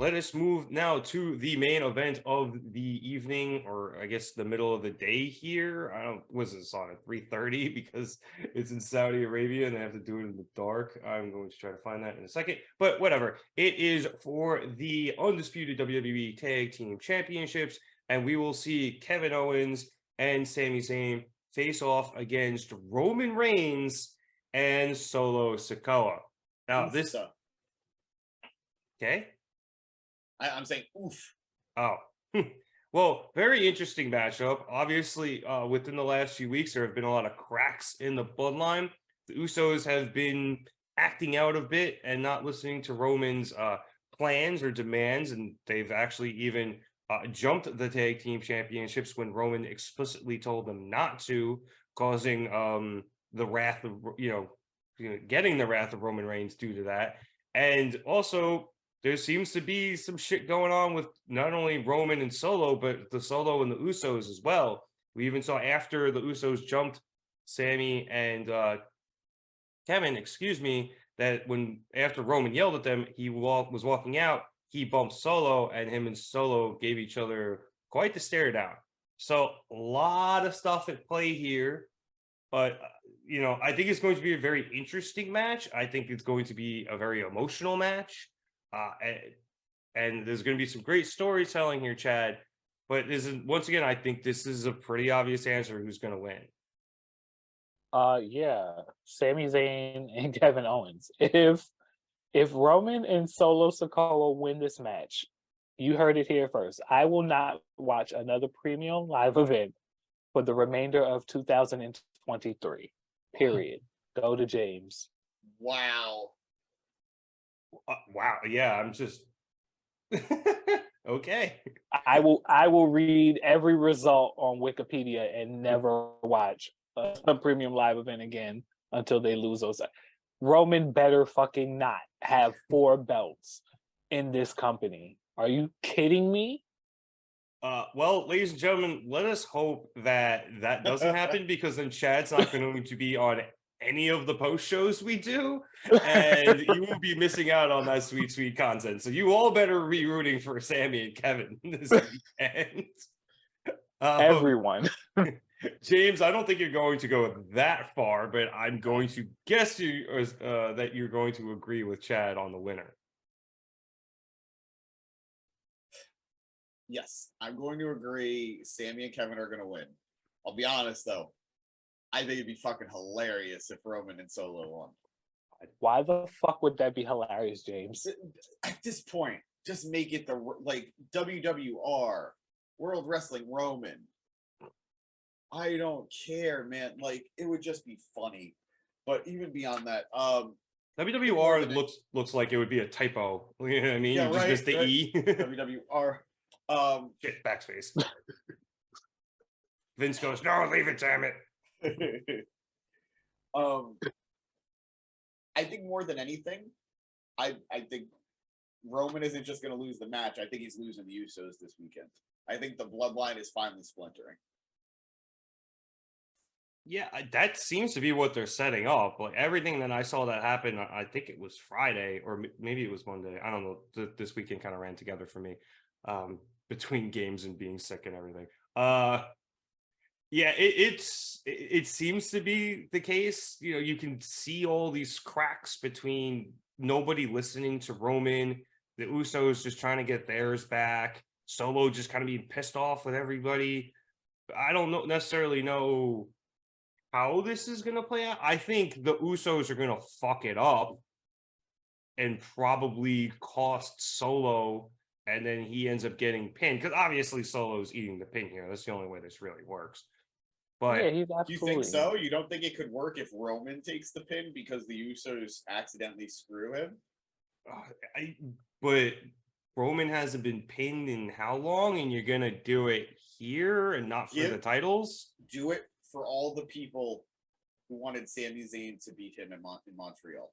let us move now to the main event of the evening, or I guess the middle of the day here. I don't was this on at 3:30 because it's in Saudi Arabia and they have to do it in the dark. I'm going to try to find that in a second, but whatever. It is for the undisputed WWE Tag Team Championships, and we will see Kevin Owens and Sami Zayn face off against Roman Reigns and Solo Sikoa. Now this, okay. I'm saying oof. Oh, well, very interesting matchup. Obviously, within the last few weeks, there have been a lot of cracks in the bloodline. The Usos have been acting out a bit and not listening to Roman's plans or demands, and they've actually even jumped the tag team championships when Roman explicitly told them not to, causing the wrath of getting the wrath of Roman Reigns due to that. And also, there seems to be some shit going on with not only Roman and Solo, but the Solo and the Usos as well. We even saw after the Usos jumped Sammy and Kevin, that when after Roman yelled at them, he was walking out, he bumped Solo, and him and Solo gave each other quite the stare down. So a lot of stuff at play here. But, I think it's going to be a very interesting match. I think it's going to be a very emotional match. And there's going to be some great storytelling here, Chad. But once again, I think this is a pretty obvious answer who's going to win. Yeah, Sami Zayn and Kevin Owens. If Roman and Solo Sikoa win this match, you heard it here first. I will not watch another premium live event for the remainder of 2023. Period. Go to James. Wow. Wow. Yeah, I'm just okay. I will read every result on Wikipedia and never watch a premium live event again until they lose those. Roman better fucking not have 4 belts in this company. Are you kidding me? Well, ladies and gentlemen, let us hope that doesn't happen, because then Chad's not going to be on any of the post shows we do, and you will be missing out on that sweet, sweet content. So you all better be rooting for Sammy and Kevin this weekend. Everyone. James, I don't think you're going to go that far, but I'm going to guess that you're going to agree with Chad on the winner. Yes, I'm going to agree. Sammy and Kevin are going to win. I'll be honest, though. I think it'd be fucking hilarious if Roman and Solo won. Why the fuck would that be hilarious, James? At this point, just make it WWR, World Wrestling Roman. I don't care, man. It would just be funny. But even beyond that, WWR looks like it would be a typo. You know what I mean? Yeah, you just missed the E. WWR. Shit, backspace. Vince goes, no, leave it, damn it. I think more than anything, I think Roman isn't just going to lose the match. I think he's losing the Usos this weekend. I think the bloodline is finally splintering. Yeah, that seems to be what they're setting up. Like everything that I saw that happen, I think it was Friday or maybe it was Monday. I don't know. This weekend kind of ran together for me, between games and being sick and everything. Yeah, it seems to be the case. You can see all these cracks between nobody listening to Roman, the Usos just trying to get theirs back, Solo just kind of being pissed off with everybody. I don't necessarily know how this is going to play out. I think the Usos are going to fuck it up and probably cost Solo, and then he ends up getting pinned, because obviously Solo's eating the pin here. That's the only way this really works. But yeah, he's absolutely. You think so? You don't think it could work if Roman takes the pin because the Usos accidentally screw him? But Roman hasn't been pinned in how long, and you're going to do it here and not for the titles? Do it for all the people who wanted Sami Zayn to beat him in Montreal.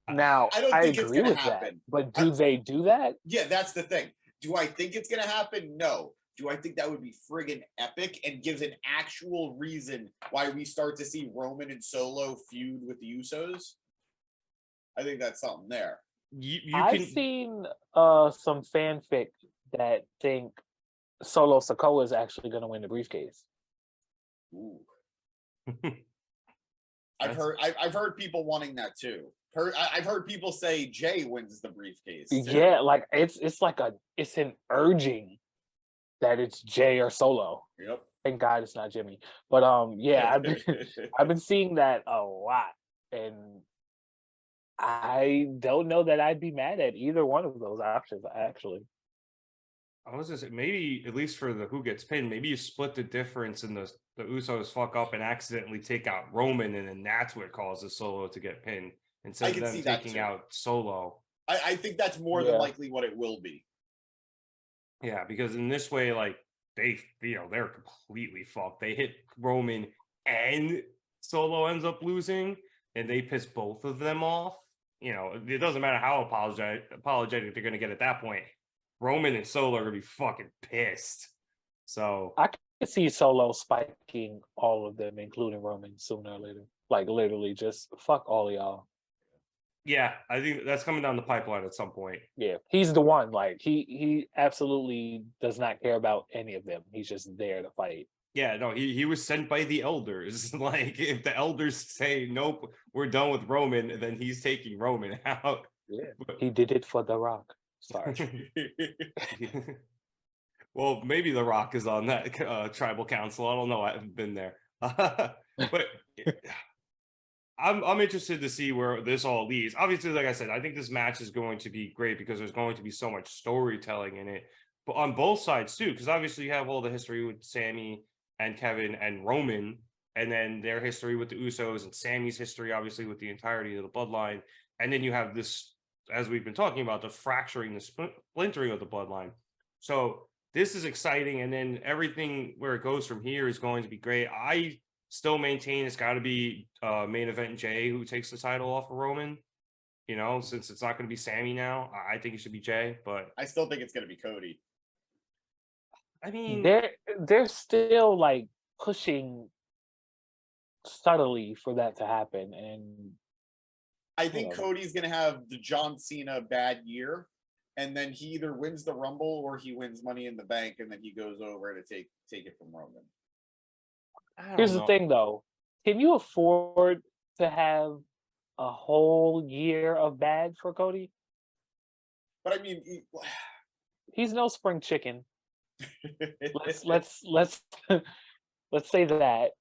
Now, I don't think it's going to happen. But do they do that? Yeah, that's the thing. Do I think it's going to happen? No. Do I think that would be friggin' epic and gives an actual reason why we start to see Roman and Solo feud with the Usos? I think that's something there. you I've can seen some fanfic that think Solo Sikoa is actually going to win the briefcase. Ooh. That's- I've heard people wanting that too. I've heard people say Jay wins the briefcase. Too. Yeah, like it's an urging that it's Jay or Solo. Yep. Thank God it's not Jimmy. But yeah, I've been seeing that a lot, and I don't know that I'd be mad at either one of those options. Actually, I was just maybe at least for the who gets pinned, maybe you split the difference and the Usos fuck up and accidentally take out Roman, and then that's what causes Solo to get pinned instead of them taking out Solo. I think that's more than likely what it will be. Yeah, because in this way, like they're completely fucked. They hit Roman and Solo ends up losing, and they piss both of them off. It doesn't matter how apologetic they're going to get at that point. Roman and Solo are going to be fucking pissed. So I can see Solo spiking all of them, including Roman, sooner or later. Like literally, just fuck all of y'all. yeah, I think that's coming down the pipeline at some point. Yeah, he's the one. Like he absolutely does not care about any of them. He's just there to fight. Yeah, no, he was sent by the elders. Like if the elders say nope, we're done with Roman, then he's taking Roman out. Yeah, he did it for The Rock. Sorry. Well, maybe The Rock is on that tribal council. I don't know. I haven't been there, but I'm interested to see where this all leads. Obviously, like I said, I think this match is going to be great because there's going to be so much storytelling in it, but on both sides too. Because obviously, you have all the history with Sami and Kevin and Roman, and then their history with the Usos and Sami's history, obviously, with the entirety of the bloodline. And then you have this, as we've been talking about, the fracturing, the splintering of the bloodline. So this is exciting. And then everything where it goes from here is going to be great. I still maintain it's got to be main event Jay who takes the title off of Roman. Since it's not going to be Sami now, I think it should be Jay. But I still think it's going to be Cody. I mean, they're still like pushing subtly for that to happen, and I think Cody's going to have the John Cena bad year, and then he either wins the Rumble or he wins Money in the Bank, and then he goes over to take it from Roman. Here's the thing, though: can you afford to have a whole year of bad for Cody? But I mean, he's no spring chicken. let's let's say that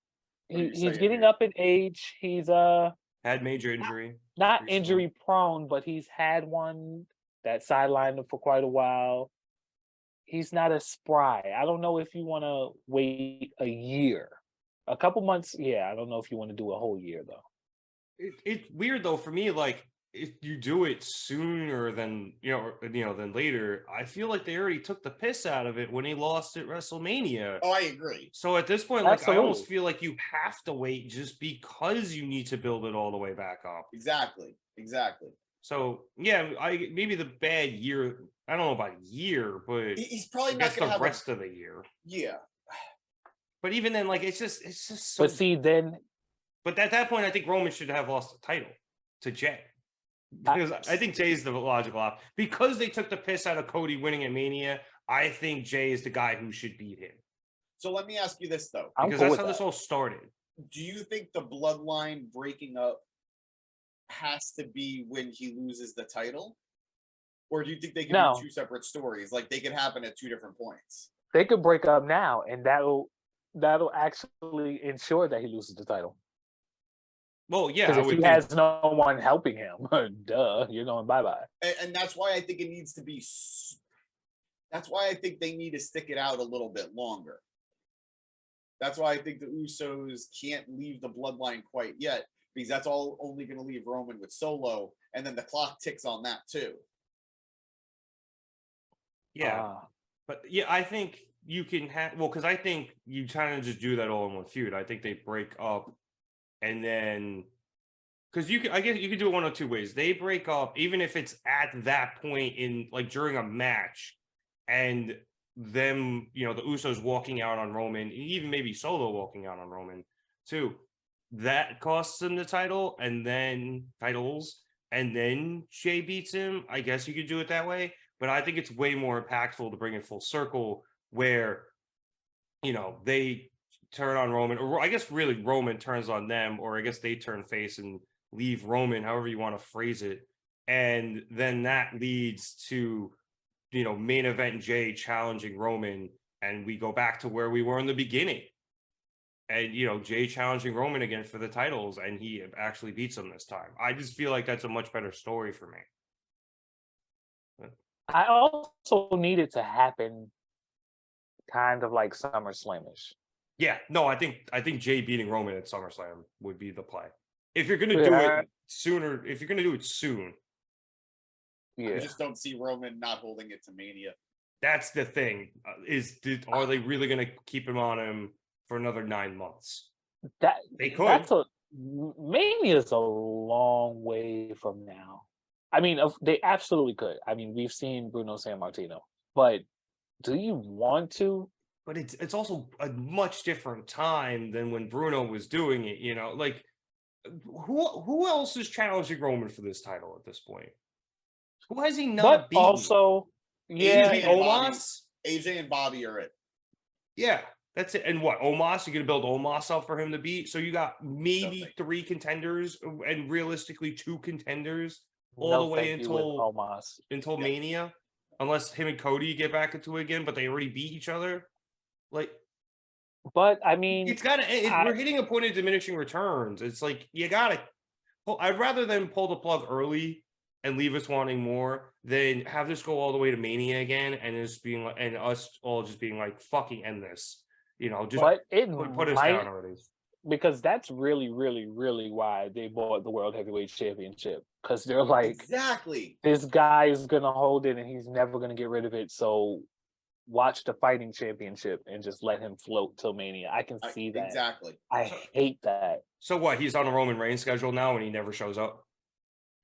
he's getting up in age. He's had major injury, not injury prone, but he's had one that sidelined him for quite a while. He's not as spry. I don't know if you want to wait a year, a couple months. Yeah, I don't know if you want to do a whole year though. It's weird though for me. Like if you do it sooner than than later, I feel like they already took the piss out of it when he lost at WrestleMania. Oh, I agree. So at this point, like I almost feel like you have to wait just because you need to build it all the way back up. Exactly. So yeah, maybe the bad year. I don't know about year, but he's probably not going to have the rest of the year. Yeah. But even then, like it's just so. But see, then. But at that point, I think Roman should have lost the title to Jay. Because I think Jay is the logical option. Because they took the piss out of Cody winning at Mania, I think Jay is the guy who should beat him. So let me ask you this, though. Because that's how this all started. Do you think the bloodline breaking up has to be when he loses the title? Or do you think they can do two separate stories? Like they could happen at two different points? They could break up now, and that'll actually ensure that he loses the title. Well, yeah, because if he has no one helping him, duh, you're going bye-bye. And that's why I think it needs to be. That's why I think they need to stick it out a little bit longer. That's why I think the Usos can't leave the bloodline quite yet, because that's all only going to leave Roman with Solo, and then the clock ticks on that too. Yeah, but yeah, I think you can have because I think you kind of just do that all in one feud. I think they break up. And then, because I guess you could do it one of two ways. They break up, even if it's at that point in like during a match, and them, the Usos walking out on Roman, even maybe Solo walking out on Roman too. That costs them the title, and then titles, and then Jay beats him, I guess you could do it that way. But I think it's way more impactful to bring it full circle where, they turn on Roman, or I guess really Roman turns on them, or I guess they turn face and leave Roman, however you want to phrase it. And then that leads to, main event Jay challenging Roman, and we go back to where we were in the beginning. And, Jay challenging Roman again for the titles, and he actually beats him this time. I just feel like that's a much better story for me. I also need it to happen kind of like SummerSlam-ish. Yeah, no, I think Jay beating Roman at SummerSlam would be the play. If you're gonna do it sooner, if you're gonna do it soon. Yeah. I just don't see Roman not holding it to Mania. That's the thing. Are they really gonna keep him on him for another 9 months? That They could. Mania is a long way from now. I mean, they absolutely could. I mean, we've seen Bruno Sammartino, but do you want to? But it's also a much different time than when Bruno was doing it. Like who else is challenging Roman for this title at this point? Who has he not beaten? Also, yeah, Omos. AJ and Bobby are it. Yeah, that's it. And what, Omos? You're gonna build Omos up for him to beat? So you got maybe 3 contenders, and realistically 2 contenders all the way until Mania, unless him and Cody get back into it again. But they already beat each other. Like, but I mean, we're hitting a point of diminishing returns. It's like you gotta. I'd rather than pull the plug early and leave us wanting more than have this go all the way to Mania again and just being like, and us all just being like, fucking end this. Just put us down already. Because that's really, really, really why they bought the World Heavyweight Championship. Because they're like, exactly, this guy is gonna hold it and he's never gonna get rid of it. So watch the fighting championship and just let him float till Mania. I can see that. Exactly. I hate that. So what? He's on a Roman Reigns schedule now and he never shows up?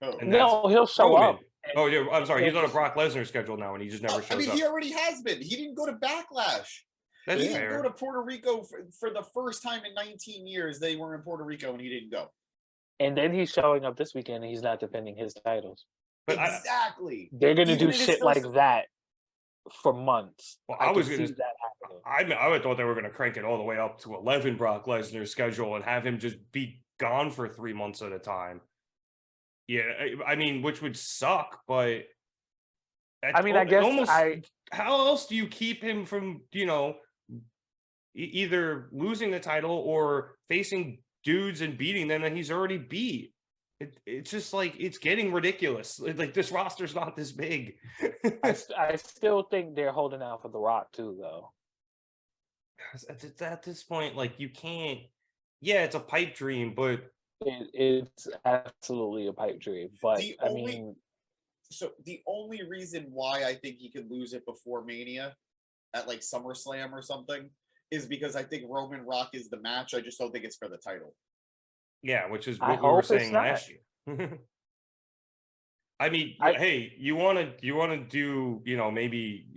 Oh. No, he'll show up. Oh, yeah, I'm sorry. He's on a Brock Lesnar schedule now and he just never shows up. I mean, he already has been. He didn't go to Backlash. That's he fair. didn't go to Puerto Rico for the first time in 19 years. They were in Puerto Rico and he didn't go. And then he's showing up this weekend and he's not defending his titles. But exactly. They're going to do shit like that for months. Well, I was going to. I would thought they were going to crank it all the way up to 11 Brock Lesnar schedule and have him just be gone for 3 months at a time. Yeah, I mean, which would suck, but I mean, I guess how else do you keep him from, either losing the title or facing dudes and beating them that he's already beat? It's just like, it's getting ridiculous. Like, this roster's not this big. I still think they're holding out for The Rock too, though. At this point, like, you can't. Yeah, it's a pipe dream, but it's absolutely a pipe dream. But so the only reason why I think he could lose it before Mania at like SummerSlam or something is because I think Roman Rock is the match. I just don't think it's for the title. Yeah, which is what we were saying last year. I mean, hey, you want to do, maybe,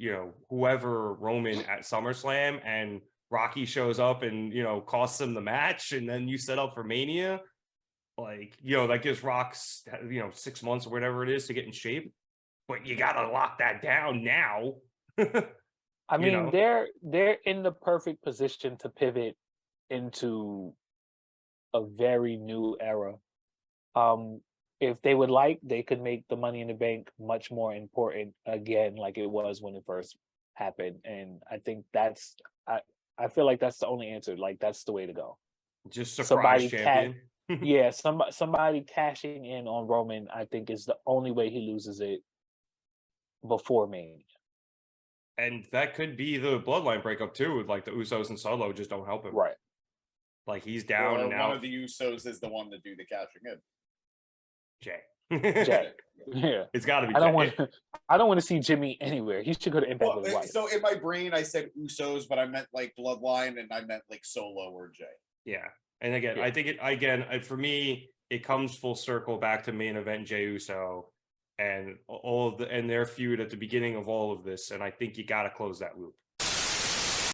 whoever Roman at SummerSlam and Rocky shows up and, costs him the match, and then you set up for Mania. Like, that gives Rock's, 6 months or whatever it is to get in shape. But you got to lock that down now. I mean, they're in the perfect position to pivot into a very new era. If they would like, they could make the Money in the Bank much more important again, like it was when it first happened. And I think I feel like that's the only answer. Like, that's the way to go. Just surprise champion. Yeah, somebody cashing in on Roman, I think, is the only way he loses it before Mania. And that could be the bloodline breakup too, with like the Usos and Solo just don't help him. Right. Like, he's down or now. One of the Usos is the one to do the cashing in. Jay. Yeah. It's got to be. I don't want to see Jimmy anywhere. He should go to Impact with his wife. So in my brain, I said Usos, but I meant like Bloodline, and I meant like Solo or Jay. Yeah. And again, I think for me, it comes full circle back to main event Jey Uso and and their feud at the beginning of all of this. And I think you got to close that loop.